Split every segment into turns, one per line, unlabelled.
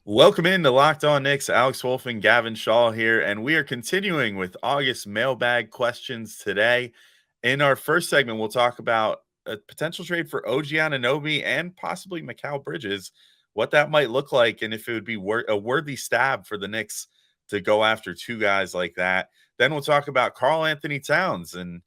Welcome in to Locked On Knicks. Alex Wolf and Gavin Shaw here, and we are continuing with August mailbag questions today. In our first segment, we'll talk about a potential trade for OG Anunoby and possibly Mikal Bridges, what that might look like, and if it would be a worthy stab for the Knicks to go after two guys like that. Then we'll talk about Karl-Anthony Towns, and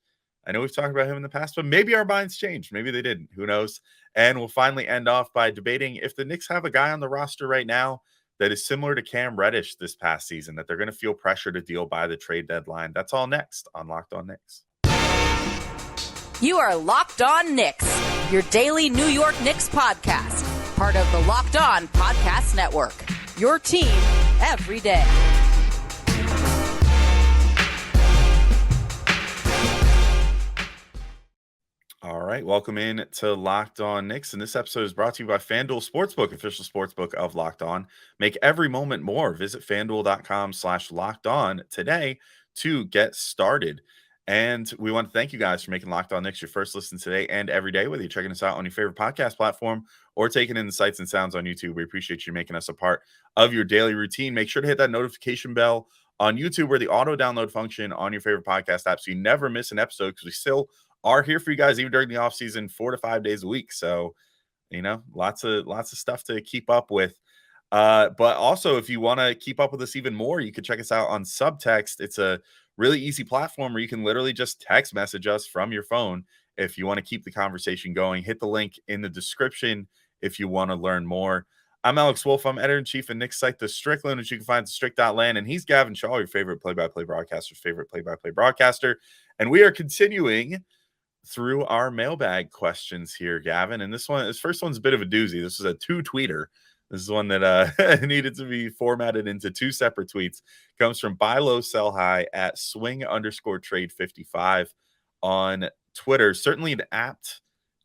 I know we've talked about him in the past, but maybe our minds changed. Maybe they didn't. Who knows? And we'll finally end off by debating if the Knicks have a guy on the roster right now that is similar to Cam Reddish this past season, that they're going to feel pressure to deal by the trade deadline. That's all next on Locked On Knicks.
You are Locked On Knicks, your daily New York Knicks podcast, part of the Locked On Podcast Network, your team every day.
All right, welcome in to Locked On Knicks, and this episode is brought to you by FanDuel Sportsbook, official sportsbook of Locked On. Make every moment more. Visit FanDuel.com/Locked On today to get started. And we want to thank you guys for making Locked On Knicks your first listen today and every day, whether you're checking us out on your favorite podcast platform or taking in the sights and sounds on YouTube. We appreciate you making us a part of your daily routine. Make sure to hit that notification bell on YouTube or the auto download function on your favorite podcast app so you never miss an episode, because we still are here for you guys even during the off season, 4 to 5 days a week. So, lots of stuff to keep up with. But also, if you want to keep up with us even more, you can check us out on Subtext. It's a really easy platform where you can literally just text message us from your phone if you want to keep the conversation going. Hit the link in the description if you want to learn more. I'm Alex Wolf. I'm editor-in-chief of Knicks site, The Strickland, which you can find at strick.land. And he's Gavin Shaw, your favorite play-by-play broadcaster's favorite play-by-play broadcaster. And we are continuing through our mailbag questions here, Gavin. And this first one's a bit of a doozy. This is a two-tweeter. This is one that needed to be formatted into two separate tweets. Comes from buy low, sell high at swing_trade55 on Twitter. Certainly an apt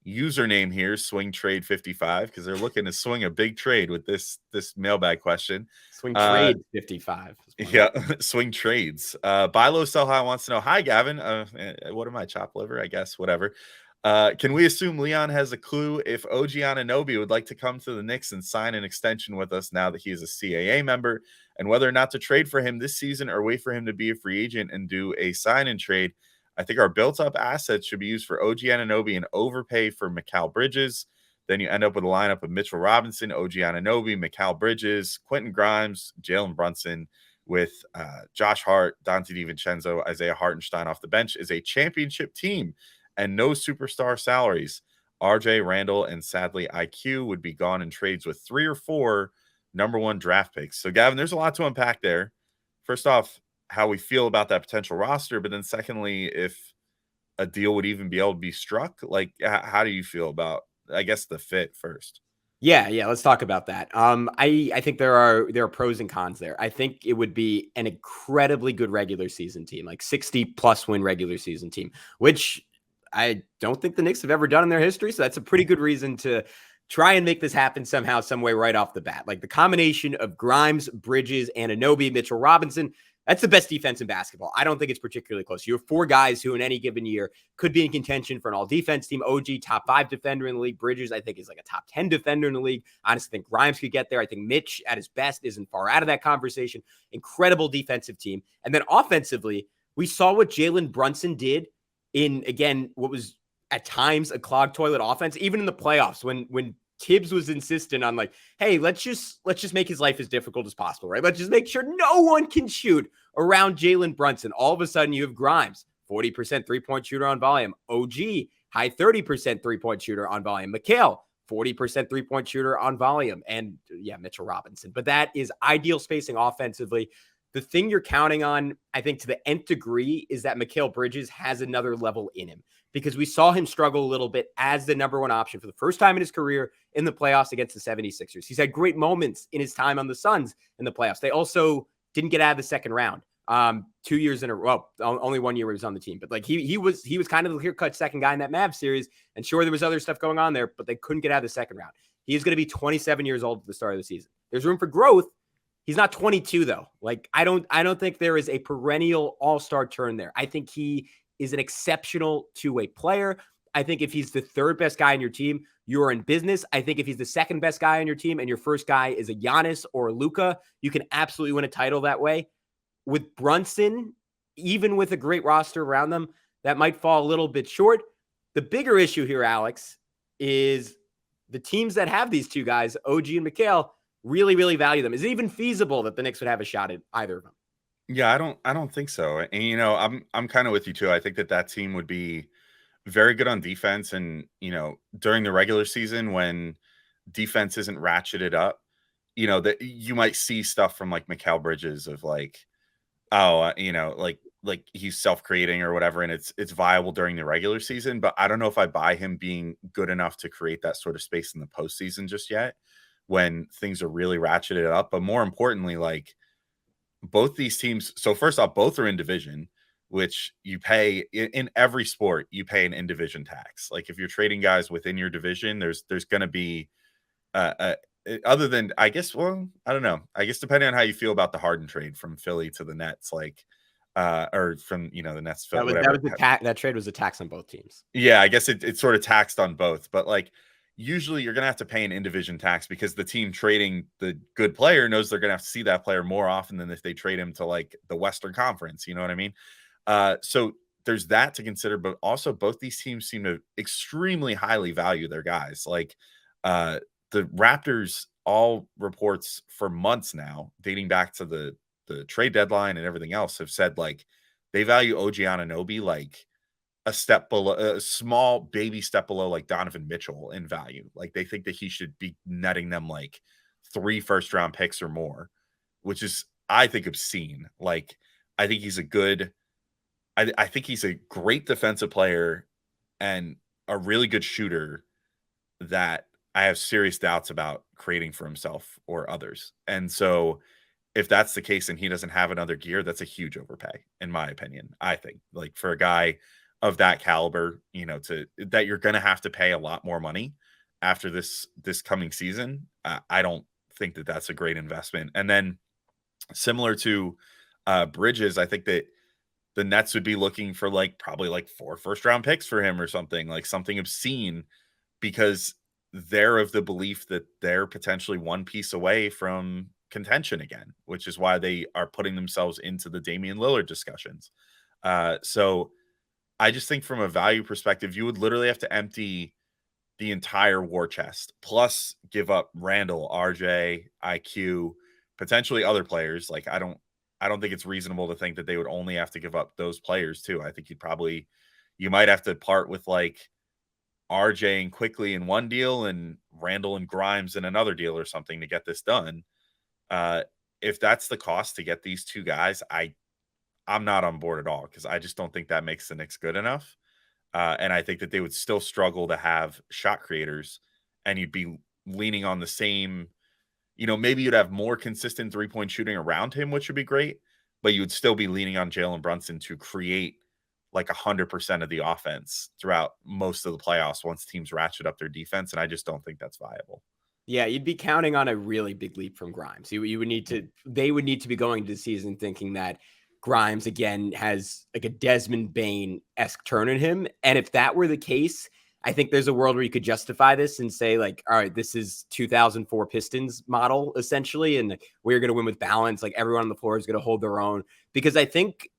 username here, swing trade 55, because they're looking to swing a big trade with this mailbag question.
Swing trade 55.
Yeah, swing trades. Buy low, sell high wants to know, hi Gavin, what am I, chopped liver, I guess, whatever. Can we assume Leon has a clue if OG Anunoby would like to come to the Knicks and sign an extension with us now that he is a CAA member, and whether or not to trade for him this season or wait for him to be a free agent and do a sign and trade? I think our built-up assets should be used for OG Anunoby and overpay for Mikal Bridges. Then you end up with a lineup of Mitchell Robinson, OG Anunoby, Mikal Bridges, Quentin Grimes, Jalen Brunson, with Josh Hart, Dante DiVincenzo, Isaiah Hartenstein off the bench, is a championship team and no superstar salaries. RJ Randall and sadly IQ would be gone in trades with 3 or 4 number 1 draft picks. So Gavin, there's a lot to unpack there. First off, how we feel about that potential roster, but then secondly, if a deal would even be able to be struck. Like, how do you feel about, I guess, the fit first?
Yeah, let's talk about that. I think there are pros and cons there. I think it would be an incredibly good regular season team, like 60+ win regular season team, which I don't think the Knicks have ever done in their history. So that's a pretty good reason to try and make this happen somehow, some way right off the bat. Like the combination of Grimes, Bridges, Anunoby, Mitchell Robinson, that's the best defense in basketball. I don't think it's particularly close. You have 4 guys who in any given year could be in contention for an all-defense team. OG, top 5 defender in the league. Bridges, I think, is like a top 10 defender in the league. I honestly think Grimes could get there. I think Mitch, at his best, isn't far out of that conversation. Incredible defensive team. And then offensively, we saw what Jalen Brunson did in, again, what was at times a clogged toilet offense, even in the playoffs when Tibbs was insistent on like, hey, let's just make his life as difficult as possible, right? Let's just make sure no one can shoot around Jalen Brunson. All of a sudden you have Grimes, 40% three-point shooter on volume. OG, high 30% three-point shooter on volume. Mikal, 40% three-point shooter on volume. And yeah, Mitchell Robinson. But that is ideal spacing offensively. The thing you're counting on, I think to the nth degree, is that Mikal Bridges has another level in him, because we saw him struggle a little bit as the number 1 option for the first time in his career in the playoffs against the 76ers. He's had great moments in his time on the Suns in the playoffs. They also didn't get out of the second round 2 years in a row. Only 1 year he was on the team, but like he was kind of the clear-cut second guy in that Mavs series. And sure, there was other stuff going on there, but they couldn't get out of the second round. He is going to be 27 years old at the start of the season. There's room for growth. He's not 22 though. Like I don't think there is a perennial all-star turn there. I think he is an exceptional two-way player. I think if he's the 3rd best guy in your team, you're in business. I think if he's the second best guy on your team and your first guy is a Giannis or a Luka, you can absolutely win a title that way. With Brunson, even with a great roster around them, that might fall a little bit short. The bigger issue here, Alex, is the teams that have these two guys, OG and Mikal, really, really value them. Is it even feasible that the Knicks would have a shot at either of them?
Yeah, I don't think so. And I'm kind of with you too. I think that team would be very good on defense, and during the regular season when defense isn't ratcheted up, that you might see stuff from like Mikal Bridges of like, oh, like he's self-creating or whatever, and it's viable during the regular season. But I don't know if I buy him being good enough to create that sort of space in the postseason just yet, when things are really ratcheted up. But more importantly, like both these teams. So first off, both are in division, which you pay in every sport. You pay an in division tax. Like if you're trading guys within your division, there's going to be other than, I guess, well, I don't know. I guess depending on how you feel about the Harden trade from Philly to the Nets, like, or from the Nets,
That was
whatever.
that trade was a tax on both teams.
Yeah, I guess it's sort of taxed on both, but like usually you're gonna have to pay an in division tax because the team trading the good player knows they're gonna have to see that player more often than if they trade him to like the Western Conference. You know what I mean? So there's that to consider, but also both these teams seem to extremely highly value their guys. Like the Raptors, all reports for months now, dating back to the trade deadline and everything else, have said like they value OG Anunoby like a step below, a small baby step below like Donovan Mitchell in value. Like they think that he should be netting them like 3 first-round picks or more, which is, I think, obscene. Like I think he's a good, I think he's a great defensive player and a really good shooter that I have serious doubts about creating for himself or others. And so if that's the case and he doesn't have another gear, that's a huge overpay, in my opinion. I think like for a guy of that caliber, to that you're going to have to pay a lot more money after this coming season. I don't think that that's a great investment. And then similar to Bridges, I think that the Nets would be looking for like probably like 4 first-round picks for him or something, like something obscene, because they're of the belief that they're potentially one piece away from contention again, which is why they are putting themselves into the Damian Lillard discussions. So I just think from a value perspective, you would literally have to empty the entire war chest, plus give up Randall, RJ, IQ, potentially other players. Like I don't think it's reasonable to think that they would only have to give up those players too. I think you might have to part with like RJ and Quickly in one deal and Randall and Grimes in another deal or something to get this done. If that's the cost to get these two guys, I'm not on board at all, because I just don't think that makes the Knicks good enough. And I think that they would still struggle to have shot creators, and you'd be leaning on the same, maybe you'd have more consistent 3-point shooting around him, which would be great, but you would still be leaning on Jalen Brunson to create like 100% of the offense throughout most of the playoffs once teams ratchet up their defense. And I just don't think that's viable.
Yeah, you'd be counting on a really big leap from Grimes. You would need to, they would need to be going to the season thinking that Grimes again has like a Desmond Bain-esque turn in him. And if that were the case, I think there's a world where you could justify this and say like, all right, this is 2004 Pistons model essentially, and we're going to win with balance. Like everyone on the floor is going to hold their own, because I think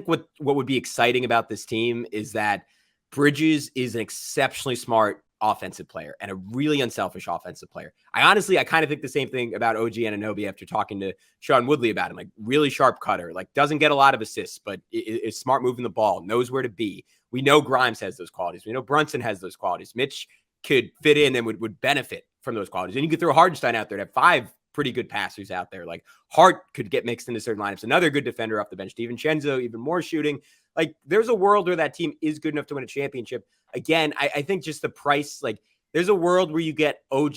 what would be exciting about this team is that Bridges is an exceptionally smart offensive player and a really unselfish offensive player. I kind of think the same thing about OG Anunoby after talking to Sean Woodley about him. Like really sharp cutter, like doesn't get a lot of assists, but is smart moving the ball, knows where to be. We know Grimes has those qualities. We know Brunson has those qualities. Mitch could fit in and would benefit from those qualities. And you could throw Hardenstein out there to have 5 pretty good passers out there. Like Hart could get mixed into certain lineups. Another good defender off the bench. DiVincenzo, even more shooting. Like there's a world where that team is good enough to win a championship. Again, I think just the price, like there's a world where you get OG,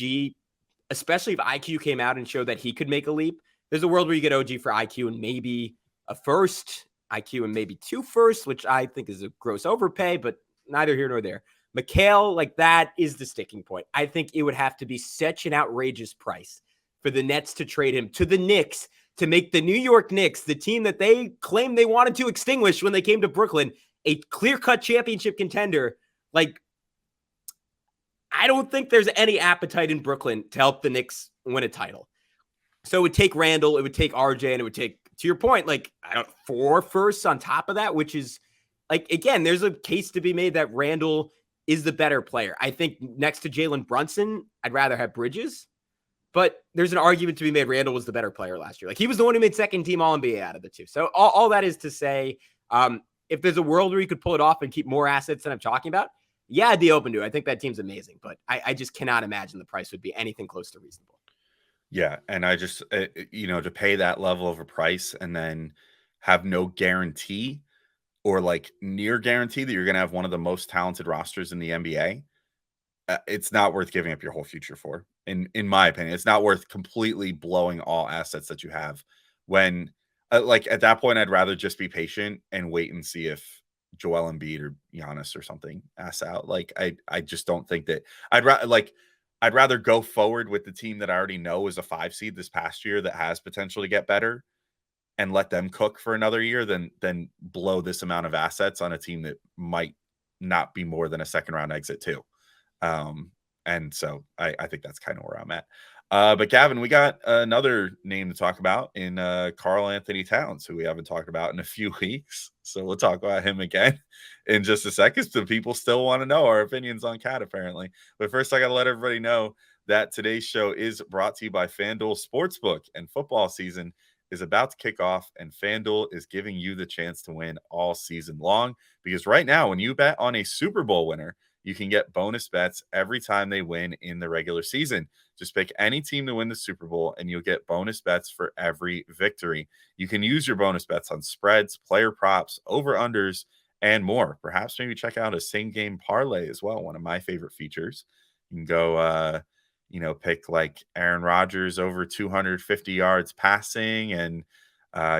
especially if IQ came out and showed that he could make a leap. There's a world where you get OG for IQ and maybe a first, IQ and maybe 2 firsts, which I think is a gross overpay, but neither here nor there. Mikal, like that is the sticking point. I think it would have to be such an outrageous price for the Nets to trade him to the Knicks to make the New York Knicks, the team that they claimed they wanted to extinguish when they came to Brooklyn, a clear-cut championship contender. Like, I don't think there's any appetite in Brooklyn to help the Knicks win a title. So it would take Randall, it would take RJ, and it would take, to your point, like, I don't, 4 firsts on top of that, which is like, again, there's a case to be made that Randall is the better player. I think next to Jalen Brunson, I'd rather have Bridges, but there's an argument to be made. Randall was the better player last year. Like, he was the one who made second team All-NBA out of the two. So all that is to say, if there's a world where you could pull it off and keep more assets than I'm talking about, yeah, I'd be open to it. I think that team's amazing, but I just cannot imagine the price would be anything close to reasonable.
Yeah, and I just, to pay that level of a price and then have no guarantee or like near guarantee that you're going to have one of the most talented rosters in the NBA, it's not worth giving up your whole future for. In my opinion, it's not worth completely blowing all assets that you have when, like, at that point, I'd rather just be patient and wait and see if Joel Embiid or Giannis or something ass out. Like, I just don't think that I'd rather go forward with the team that I already know is a 5 seed this past year that has potential to get better and let them cook for another year than blow this amount of assets on a team that might not be more than a second round exit too. And so I think that's kind of where I'm at. But Gavin, we got another name to talk about in Karl-Anthony Towns, who we haven't talked about in a few weeks. So we'll talk about him again in just a second. So people still want to know our opinions on Cat, apparently. But first, I got to let everybody know that today's show is brought to you by FanDuel Sportsbook, and football season is about to kick off, and FanDuel is giving you the chance to win all season long. Because right now, when you bet on a Super Bowl winner, you can get bonus bets every time they win in the regular season. Just pick any team to win the Super Bowl, and you'll get bonus bets for every victory. You can use your bonus bets on spreads, player props, over-unders, and more. Perhaps maybe check out a same-game parlay as well, one of my favorite features. You can go, pick like Aaron Rodgers over 250 yards passing and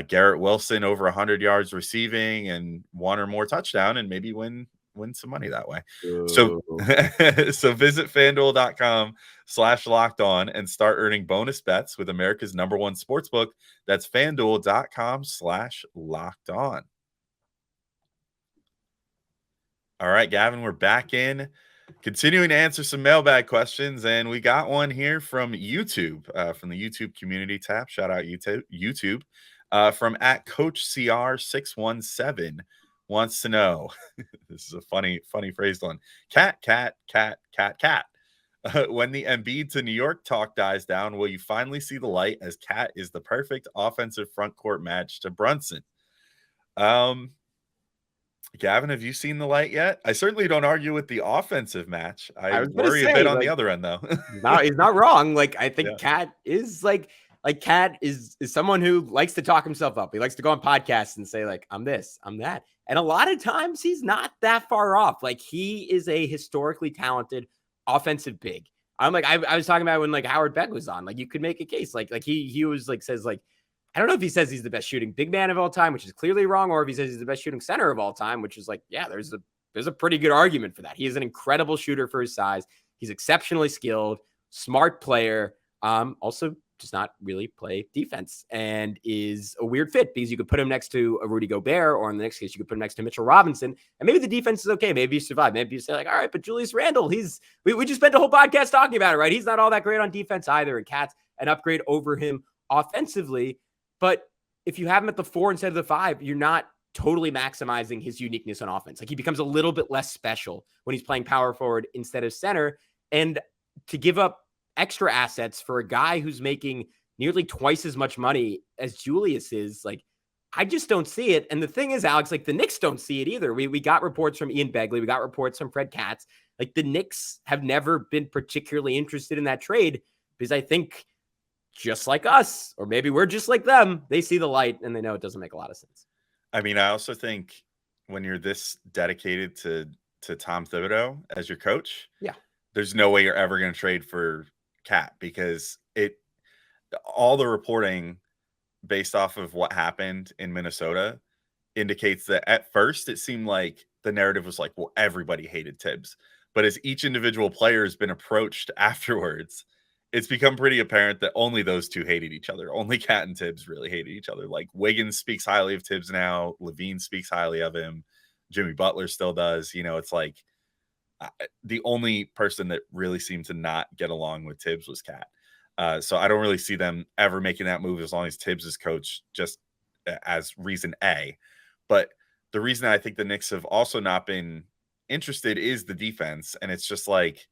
Garrett Wilson over 100 yards receiving and 1 or more touchdown, and maybe win some money that way. So visit FanDuel.com/locked-on and start earning bonus bets with America's #1 sportsbook. That's FanDuel.com/locked-on. All right, Gavin, we're back in, continuing to answer some mailbag questions, and we got one here from YouTube, from the YouTube community tab. Shout out YouTube, from @CoachCR617. Wants to know, this is a funny phrase one. Cat. When the Embiid to New York talk dies down, will you finally see the light, as Cat is the perfect offensive front court match to Brunson? Gavin, have you seen the light yet? I certainly don't argue with the offensive match. I worry a bit on the other end, though.
He's not wrong. Like, I think
Yeah.
Cat is like Cat is someone who likes to talk himself up. He likes to go on podcasts and say, like, I'm this, I'm that. And a lot of times he's not that far off. Like, he is a historically talented offensive big. I'm like, I was talking about when like Howard Beck was on, like, you could make a case. Like he was like, says like, I don't know if he says he's the best shooting big man of all time, which is clearly wrong, or if he says he's the best shooting center of all time, which is like, yeah, there's a pretty good argument for that. He is an incredible shooter for his size. He's exceptionally skilled, smart player. Also does not really play defense and is a weird fit because you could put him next to a Rudy Gobert, or in the next case, you could put him next to Mitchell Robinson, and maybe the defense is okay. Maybe you survive. Maybe you say like, all right, but Julius Randle, we just spent a whole podcast talking about it, right? He's not all that great on defense either, and Cat's an upgrade over him offensively. But if you have him at the 4 instead of the 5, you're not totally maximizing his uniqueness on offense. Like, he becomes a little bit less special when he's playing power forward instead of center. And to give up extra assets for a guy who's making nearly twice as much money as Julius is, like, I just don't see it. And the thing is, Alex, like, the Knicks don't see it either. We got reports from Ian Begley. We got reports from Fred Katz. Like, the Knicks have never been particularly interested in that trade because I think, just like us, or maybe we're just like them, they see the light and they know it doesn't make a lot of sense.
I mean, I also think when you're this dedicated to Tom Thibodeau as your coach,
yeah,
there's no way you're ever going to trade for Cat, because all the reporting based off of what happened in Minnesota indicates that at first it seemed like the narrative was like, well, everybody hated Tibbs. But as each individual player has been approached afterwards, it's become pretty apparent that only those two hated each other. Only Cat and Tibbs really hated each other. Like, Wiggins speaks highly of Tibbs now. Levine speaks highly of him. Jimmy Butler still does. It's like, the only person that really seemed to not get along with Tibbs was Cat. So I don't really see them ever making that move as long as Tibbs is coach, just as reason A. But the reason I think the Knicks have also not been interested is the defense. And it's just like,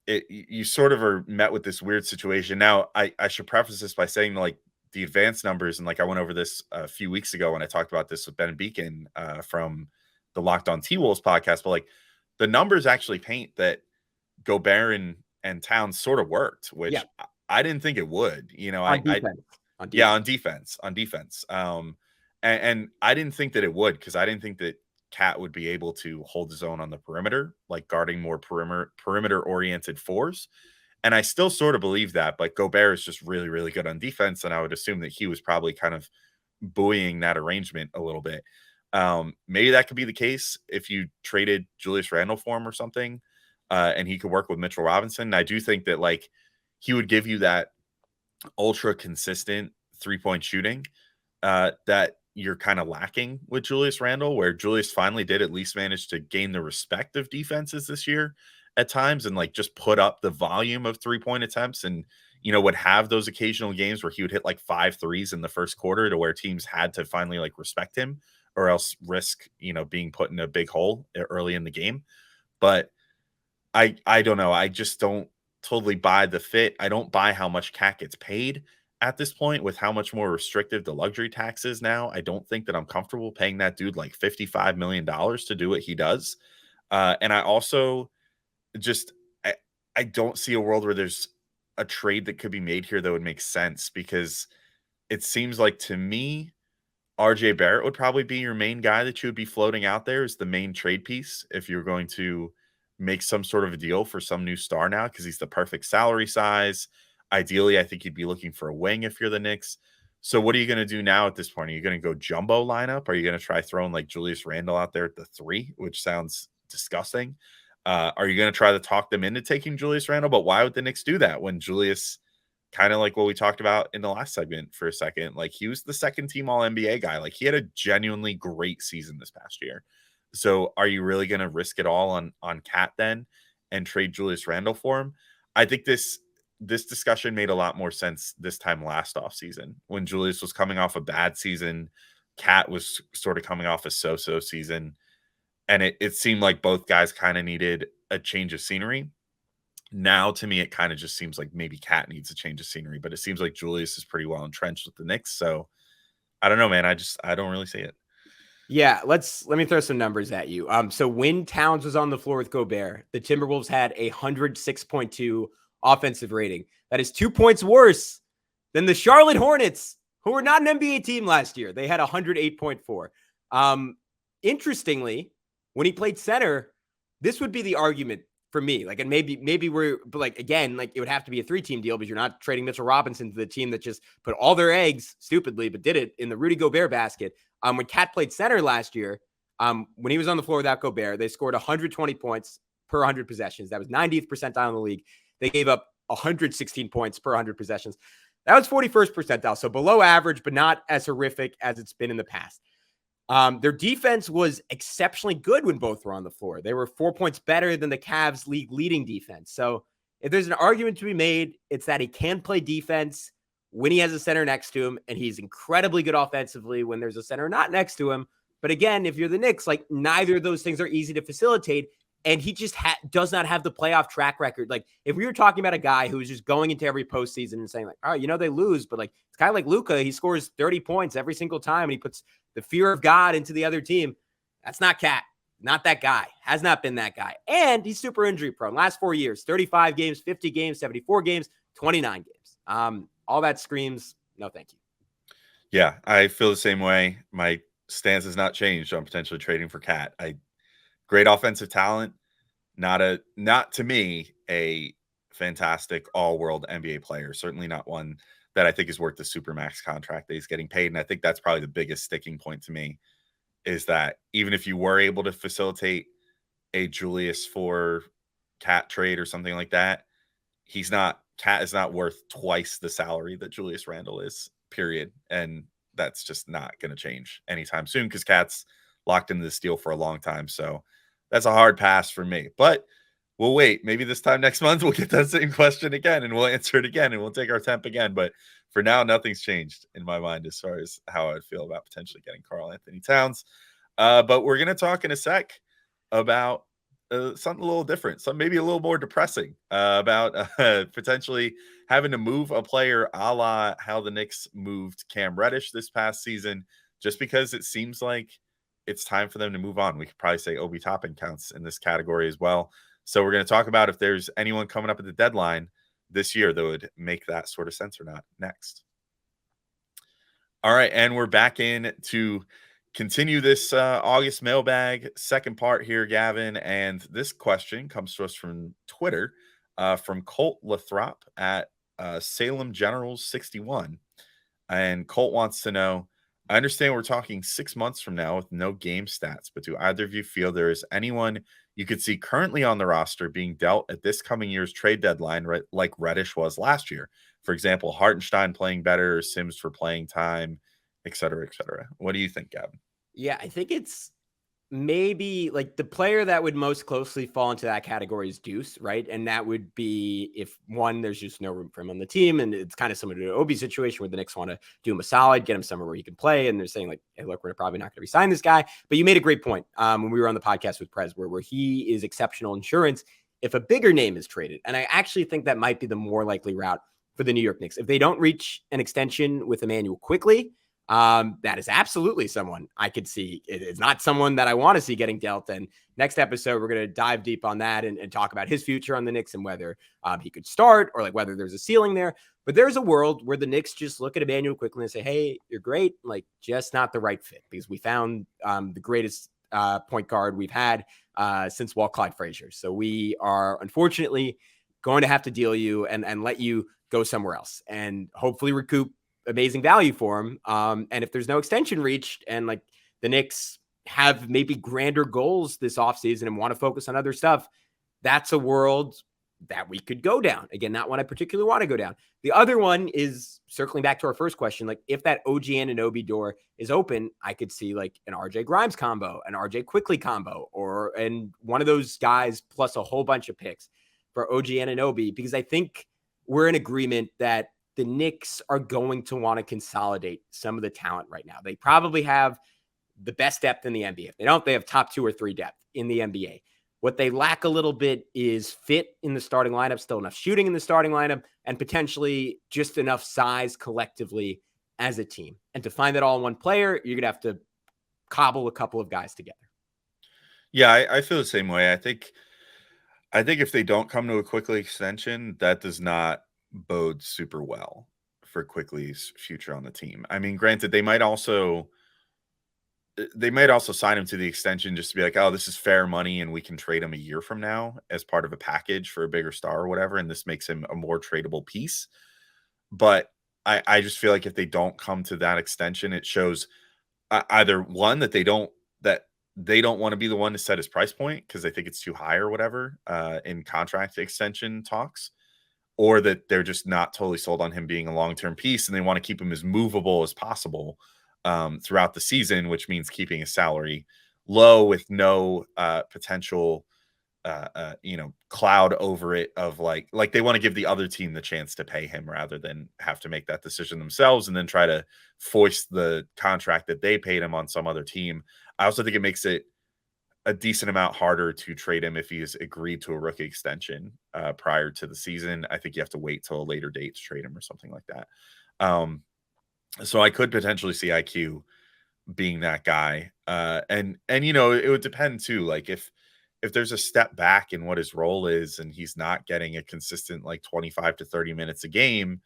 you sort of are met with this weird situation. Now, I should preface this by saying, like, the advanced numbers, and like I went over this a few weeks ago when I talked about this with Ben Beacon from the Locked On T-Wolves podcast, but like the numbers actually paint that Gobert and Towns sort of worked, which I didn't think it would.
On defense.
On defense. And I didn't think that it would, because I didn't think that Cat would be able to hold his own on the perimeter, like guarding more perimeter oriented fours. And I still sort of believe that, but Gobert is just really, really good on defense. And I would assume that he was probably kind of buoying that arrangement a little bit. Maybe that could be the case if you traded Julius Randle for him or something, and he could work with Mitchell Robinson. I do think that, like, he would give you that ultra consistent 3-point shooting that you're kind of lacking with Julius Randle, where Julius finally did at least manage to gain the respect of defenses this year at times, and like just put up the volume of 3-point attempts, and would have those occasional games where he would hit like 5 threes in the first quarter, to where teams had to finally like respect him, or else risk being put in a big hole early in the game. But I don't know, I just don't totally buy the fit. I don't buy how much Cat gets paid at this point, with how much more restrictive the luxury tax is now. I don't think that I'm comfortable paying that dude like $55 million to do what he does. And I also just, I don't see a world where there's a trade that could be made here that would make sense, because it seems like, to me, RJ Barrett would probably be your main guy that you would be floating out there as the main trade piece if you're going to make some sort of a deal for some new star now, because he's the perfect salary size. Ideally, I think you'd be looking for a wing if you're the Knicks. So what are you going to do now at this point? Are you going to go jumbo lineup? Are you going to try throwing like Julius Randle out there at the 3, which sounds disgusting? Are you going to try to talk them into taking Julius Randle? But why would the Knicks do that when Julius, kind of like what we talked about in the last segment for a second, like he was the second team All NBA guy. Like he had a genuinely great season this past year. So are you really going to risk it all on Cat then and trade Julius Randle for him? I think this discussion made a lot more sense this time last offseason, when Julius was coming off a bad season. Cat was sort of coming off a so-so season. And it seemed like both guys kind of needed a change of scenery. Now, to me, it kind of just seems like maybe Cat needs a change of scenery, but it seems like Julius is pretty well entrenched with the Knicks. So I don't know, man. I don't really see it.
Yeah, let me throw some numbers at you. So when Towns was on the floor with Gobert, the Timberwolves had a 106.2 offensive rating. That is 2 points worse than the Charlotte Hornets, who were not an NBA team last year. They had 108.4. Interestingly, when he played center, this would be the argument for me. Like, and maybe we're, but like, again, like it would have to be a 3-team deal, because you're not trading Mitchell Robinson to the team that just put all their eggs, stupidly, but did it in the Rudy Gobert basket. When Cat played center last year, when he was on the floor without Gobert, they scored 120 points per 100 possessions. That was 90th percentile in the league. They gave up 116 points per 100 possessions. That was 41st percentile. So below average, but not as horrific as it's been in the past. Their defense was exceptionally good when both were on the floor. They were 4 points better than the Cavs' league leading defense. So if there's an argument to be made, it's that he can play defense when he has a center next to him, and he's incredibly good offensively when there's a center not next to him. But again, if you're the Knicks, like neither of those things are easy to facilitate, and he just does not have the playoff track record. Like if we were talking about a guy who is just going into every postseason and saying like, oh, they lose, but like it's kind of like Luka. He scores 30 points every single time, and he puts the fear of God into the other team. That's not Cat. Not that guy. Has not been that guy. And he's super injury prone. Last 4 years, 35 games, 50 games, 74 games, 29 games. All that screams, no, thank you.
Yeah, I feel the same way. My stance has not changed on potentially trading for Cat. Great offensive talent, not to me a fantastic all-world NBA player. Certainly not one that I think is worth the supermax contract that he's getting paid. And I think that's probably the biggest sticking point to me, is that even if you were able to facilitate a Julius for Cat trade or something like that, Cat is not worth twice the salary that Julius Randle is, period. And that's just not going to change anytime soon, because Cat's locked into this deal for a long time. So that's a hard pass for me. But we'll wait. Maybe this time next month we'll get that same question again and we'll answer it again and we'll take our temp again. But for now, nothing's changed in my mind as far as how I would feel about potentially getting Karl-Anthony Towns. But we're going to talk in a sec about something a little different, something maybe a little more depressing, about potentially having to move a player a la how the Knicks moved Cam Reddish this past season, just because it seems like it's time for them to move on. We could probably say Obi Toppin counts in this category as well. So we're going to talk about if there's anyone coming up at the deadline this year that would make that sort of sense or not next. All right, and we're back in to continue this August mailbag second part here, Gavin. And this question comes to us from Twitter, from Colt Lathrop at Salem Generals 61. And Colt wants to know, I understand we're talking 6 months from now with no game stats, but do either of you feel there is anyone you could see currently on the roster being dealt at this coming year's trade deadline, right, like Reddish was last year? For example, Hartenstein playing better, Sims for playing time, et cetera, et cetera. What do you think, Gavin?
Yeah, I think it's maybe like the player that would most closely fall into that category is Deuce, right? And that would be if one, there's just no room for him on the team. And it's kind of similar to an Obi situation where the Knicks want to do him a solid, get him somewhere where he can play. And they're saying like, hey, look, we're probably not going to resign this guy. But you made a great point when we were on the podcast with Prez, where he is exceptional insurance if a bigger name is traded. And I actually think that might be the more likely route for the New York Knicks. If they don't reach an extension with Emmanuel quickly, that is absolutely someone I could see. It's not someone that I want to see getting dealt. And next episode, we're going to dive deep on that and talk about his future on the Knicks and whether he could start or like whether there's a ceiling there. But there's a world where the Knicks just look at Emmanuel quickly and say, hey, you're great, like just not the right fit, because we found the greatest point guard we've had since Walt Clyde Frazier. So we are unfortunately going to have to deal you and let you go somewhere else and hopefully recoup amazing value for him. And if there's no extension reached and like the Knicks have maybe grander goals this offseason and want to focus on other stuff, that's a world that we could go down. Again, not one I particularly want to go down. The other one is circling back to our first question. Like if that OG Anunoby door is open, I could see like an RJ Grimes combo, an RJ Quickly combo, and one of those guys plus a whole bunch of picks for OG Anunoby, because I think we're in agreement that the Knicks are going to want to consolidate some of the talent right now. They probably have the best depth in the NBA. If they don't, they have top 2 or 3 depth in the NBA. What they lack a little bit is fit in the starting lineup, still enough shooting in the starting lineup, and potentially just enough size collectively as a team. And to find that all in one player, you're going to have to cobble a couple of guys together.
Yeah, I feel the same way. I think if they don't come to a Quickly extension, that does not bode super well for Quickly's future on the team. I mean, granted, they might also sign him to the extension just to be like, oh, this is fair money and we can trade him a year from now as part of a package for a bigger star or whatever, and this makes him a more tradable piece. But I just feel like if they don't come to that extension, it shows either one that they don't want to be the one to set his price point because they think it's too high or whatever in contract extension talks, or that they're just not totally sold on him being a long-term piece and they want to keep him as movable as possible throughout the season, which means keeping his salary low with no potential, cloud over it of like they want to give the other team the chance to pay him rather than have to make that decision themselves and then try to foist the contract that they paid him on some other team. I also think it makes it a decent amount harder to trade him if he has agreed to a rookie extension prior to the season. I think you have to wait till a later date to trade him or something like that. So I could potentially see IQ being that guy. And it would depend too. Like if there's a step back in what his role is and he's not getting a consistent like 25 to 30 minutes a game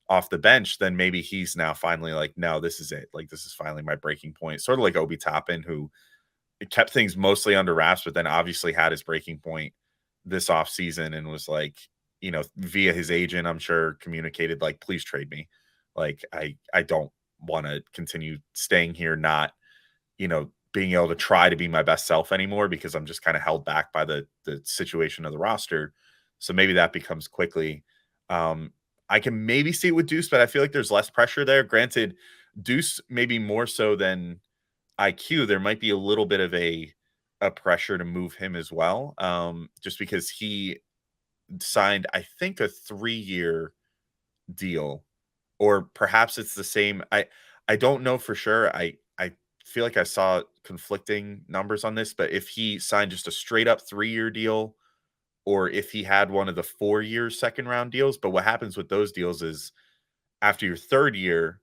off the bench, then maybe he's now finally like, no, this is it. Like this is finally my breaking point. Sort of like Obi Toppin, who kept things mostly under wraps, but then obviously had his breaking point this off season and was like, via his agent, I'm sure communicated like, please trade me. Like, I don't want to continue staying here, not, being able to try to be my best self anymore because I'm just kind of held back by the situation of the roster. So maybe that becomes Quickly. I can maybe see it with Deuce, but I feel like there's less pressure there. Granted, Deuce maybe more so than IQ, there might be a little bit of a a pressure to move him as well, just because he signed, I think, a 3-year deal, or perhaps it's the same. I don't know for sure. I feel like I saw conflicting numbers on this, but if he signed just a straight up 3-year deal, or if he had one of the 4-year second round deals. But what happens with those deals is after your third year,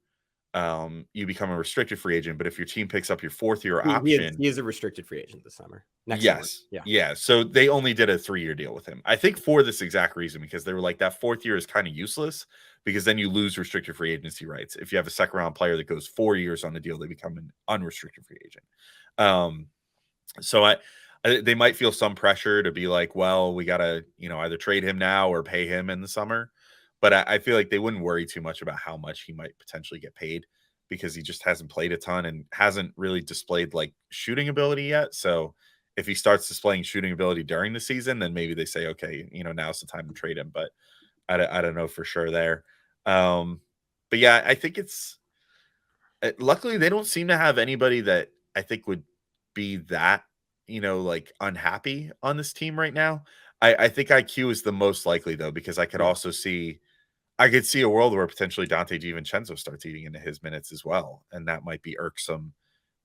you become a restricted free agent. But if your team picks up your 4th-year option,
He is a restricted free agent this summer. Next summer.
yes,
Yeah.
yeah. So they only did a 3-year deal with him. I think for this exact reason, because they were like, that 4th year is kind of useless because then you lose restricted free agency rights. If you have a second round player that goes 4 years on the deal, they become an unrestricted free agent. So they might feel some pressure to be like, well, we got to, either trade him now or pay him in the summer. But I feel like they wouldn't worry too much about how much he might potentially get paid because he just hasn't played a ton and hasn't really displayed like shooting ability yet. So if he starts displaying shooting ability during the season, then maybe they say, okay, now's the time to trade him. But I don't know for sure there. But yeah, I think luckily they don't seem to have anybody that I think would be that, like unhappy on this team right now. I think IQ is the most likely though, because I could also see a world where potentially Dante DiVincenzo starts eating into his minutes as well. And that might be irksome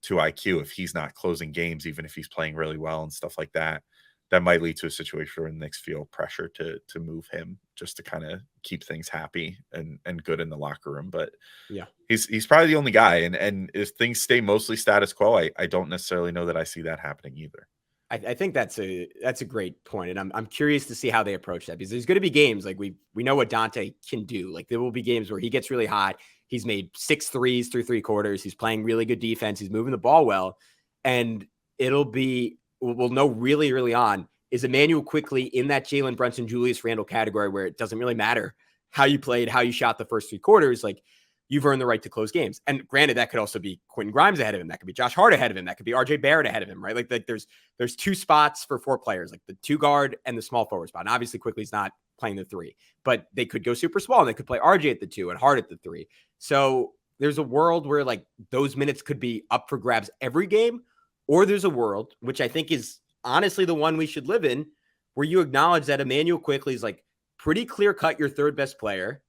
to IQ if he's not closing games, even if he's playing really well and stuff like that. That might lead to a situation where the Knicks feel pressure to move him just to kind of keep things happy and good in the locker room. But
yeah,
he's probably the only guy. And if things stay mostly status quo, I don't necessarily know that I see that happening either.
I think that's a great point, and I'm curious to see how they approach that because there's going to be games like we know what Dante can do. Like there will be games where he gets really hot. He's made 6 threes through 3 quarters. He's playing really good defense. He's moving the ball well, and we'll know really early on, is Emmanuel Quickley in that Jalen Brunson, Julius Randle category where it doesn't really matter how you played, how you shot the first 3 quarters, like you've earned the right to close games. And granted, that could also be Quentin Grimes ahead of him. That could be Josh Hart ahead of him. That could be RJ Barrett ahead of him, right? Like there's 2 spots for 4 players, like the 2 guard and the small forward spot. And obviously Quickley's not playing the 3, but they could go super small and they could play RJ at the 2 and Hart at the 3. So there's a world where like those minutes could be up for grabs every game, or there's a world, which I think is honestly the one we should live in, where you acknowledge that Emmanuel Quickley is like pretty clear cut your 3rd best player.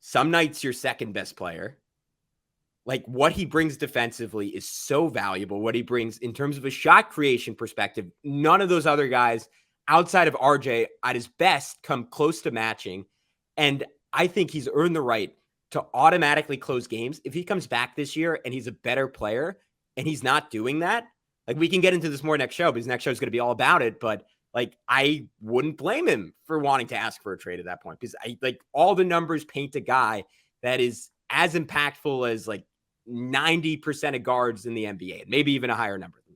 Some nights your 2nd best player. Like what he brings defensively is so valuable. What he brings in terms of a shot creation perspective, none of those other guys outside of RJ at his best come close to matching. And I think he's earned the right to automatically close games. If he comes back this year and he's a better player and he's not doing that, like we can get into this more next show because next show is going to be all about it. But like, I wouldn't blame him for wanting to ask for a trade at that point because all the numbers paint a guy that is as impactful as like 90% of guards in the NBA, maybe even a higher number than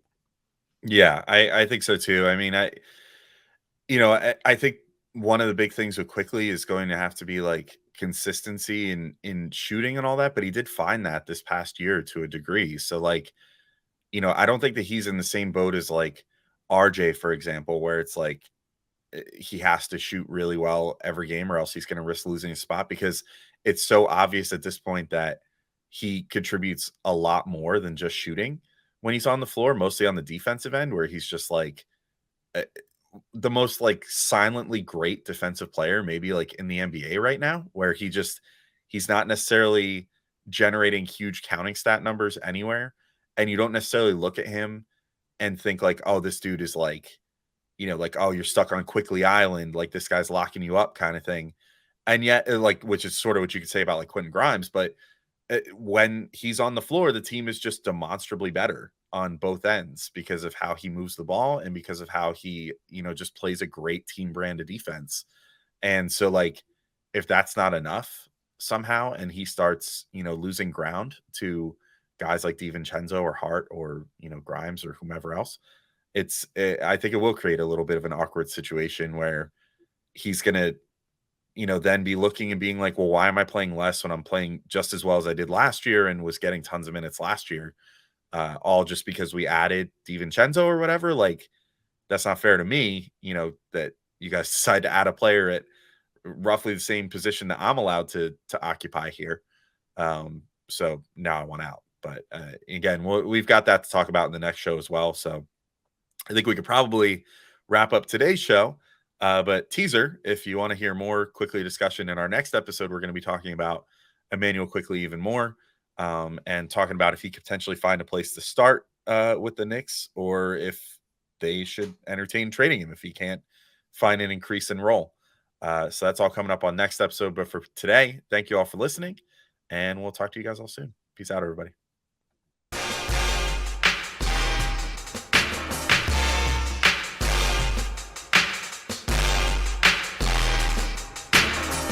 that.
Yeah, I think so too. I mean, I think one of the big things with Quickley is going to have to be like consistency in shooting and all that, but he did find that this past year to a degree. So like, I don't think that he's in the same boat as like RJ, for example, where it's like he has to shoot really well every game or else he's going to risk losing his spot, because it's so obvious at this point that he contributes a lot more than just shooting when he's on the floor, mostly on the defensive end, where he's just like the most like silently great defensive player, maybe like in the NBA right now, where he's not necessarily generating huge counting stat numbers anywhere. And you don't necessarily look at him and think like, oh, this dude is like, like, oh, you're stuck on Quickley Island, like this guy's locking you up kind of thing. And yet, like, which is sort of what you could say about like Quentin Grimes, but when he's on the floor, the team is just demonstrably better on both ends because of how he moves the ball and because of how he, just plays a great team brand of defense. And so like, if that's not enough somehow, and he starts, losing ground to guys like DiVincenzo or Hart or, Grimes or whomever else, I think it will create a little bit of an awkward situation where he's going to, then be looking and being like, well, why am I playing less when I'm playing just as well as I did last year and was getting tons of minutes last year? All just because we added DiVincenzo or whatever. Like, that's not fair to me, that you guys decide to add a player at roughly the same position that I'm allowed to occupy here. So now I want out. But again, we've got that to talk about in the next show as well. So I think we could probably wrap up today's show. But teaser, if you want to hear more Quickly discussion in our next episode, we're going to be talking about Emmanuel Quickly even more, and talking about if he could potentially find a place to start with the Knicks, or if they should entertain trading him if he can't find an increase in role. So that's all coming up on next episode. But for today, thank you all for listening, and we'll talk to you guys all soon. Peace out, everybody.